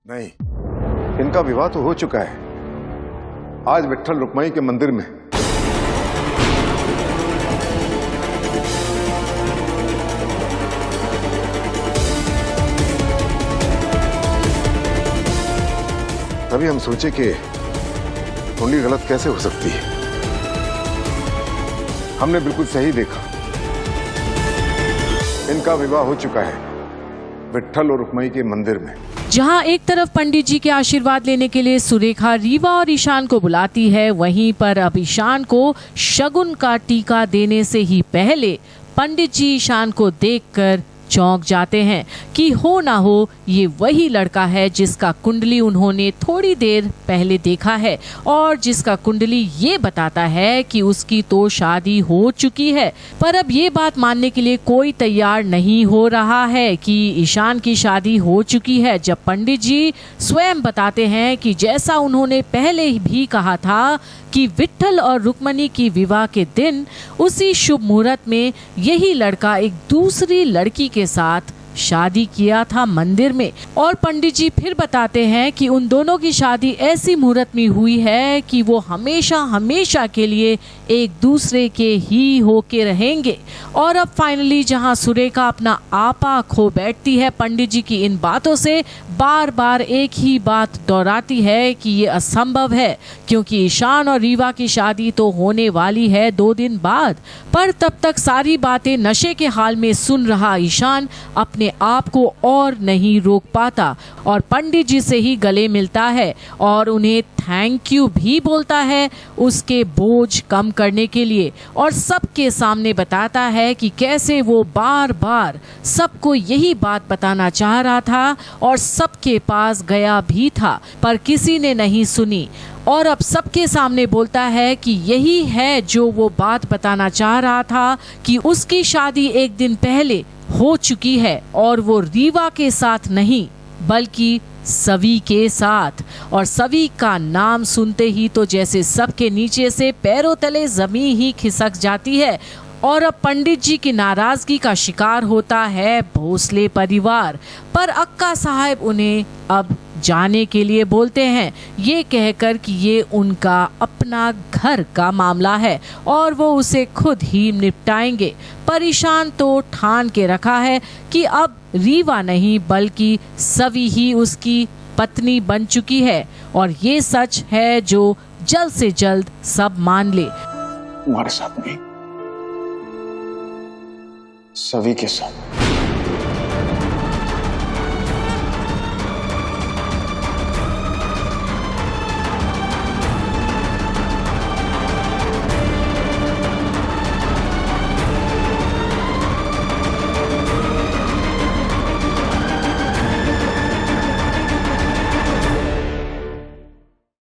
नहीं, इनका विवाह तो हो चुका है आज विट्ठल रुक्माई के मंदिर में। तभी हम सोचे कि कुंडली गलत कैसे हो सकती है। हमने बिल्कुल सही देखा, इनका विवाह हो चुका है विट्ठल और रुक्माई के मंदिर में। जहां एक तरफ पंडित जी के आशीर्वाद लेने के लिए सुरेखा रीवा और ईशान को बुलाती है, वहीं पर अब ईशान को शगुन का टीका देने से ही पहले पंडित जी ईशान को देखकर चौंक जाते हैं कि हो ना हो ये वही लड़का है जिसका कुंडली उन्होंने थोड़ी देर पहले देखा है और जिसका कुंडली ये बताता है कि उसकी तो शादी हो चुकी है। पर अब ये बात मानने के लिए कोई तैयार नहीं हो रहा है कि ईशान की शादी हो चुकी है, जब पंडित जी स्वयं बताते हैं कि जैसा उन्होंने पहले भी कहा था कि विट्ठल और रुक्मणी की विवाह के दिन उसी शुभ मुहूर्त में यही लड़का एक दूसरी लड़की के साथ शादी किया था मंदिर में। और पंडित जी फिर बताते हैं कि उन दोनों की शादी ऐसी मुहूर्त में हुई है कि वो हमेशा हमेशा के लिए एक दूसरे के ही होके रहेंगे। और अब फाइनली जहां सुरेखा अपना आपा खो बैठती है पंडित जी की इन बातों से, बार बार एक ही बात दोहराती है कि ये असंभव है, क्योंकि ईशान और रीवा की शादी तो होने वाली है 2 दिन बाद। पर तब तक सारी बातें नशे के हाल में सुन रहा ईशान अपने आप को और नहीं रोक पाता और पंडित जी से ही गले मिलता है और उन्हें थैंक यू भी बोलता है उसके बोझ कम करने के लिए, और सबके सामने बताता है कि कैसे वो बार बार सबको यही बात बताना चाह रहा था और सबके पास गया भी था पर किसी ने नहीं सुनी। और अब सबके सामने बोलता है कि यही है जो वो बात बताना चाह रहा था कि उसकी शादी एक दिन पहले हो चुकी है और वो रीवा के साथ नहीं बल्कि सवी के साथ। और सवी का नाम सुनते ही तो जैसे सबके नीचे से पैरों तले जमीन ही खिसक जाती है। और अब पंडित जी की नाराजगी का शिकार होता है भोसले परिवार, पर अक्का साहब उन्हें अब जाने के लिए बोलते हैं, ये कहकर कि ये उनका अपना घर का मामला है और वो उसे खुद ही निपटाएंगे। पर ईशान तो ठान के रखा है कि अब रीवा नहीं बल्कि सवी ही उसकी पत्नी बन चुकी है और ये सच है जो जल्द से जल्द सब मान ले। तुम्हारे साथ नहीं, सभी के साथ।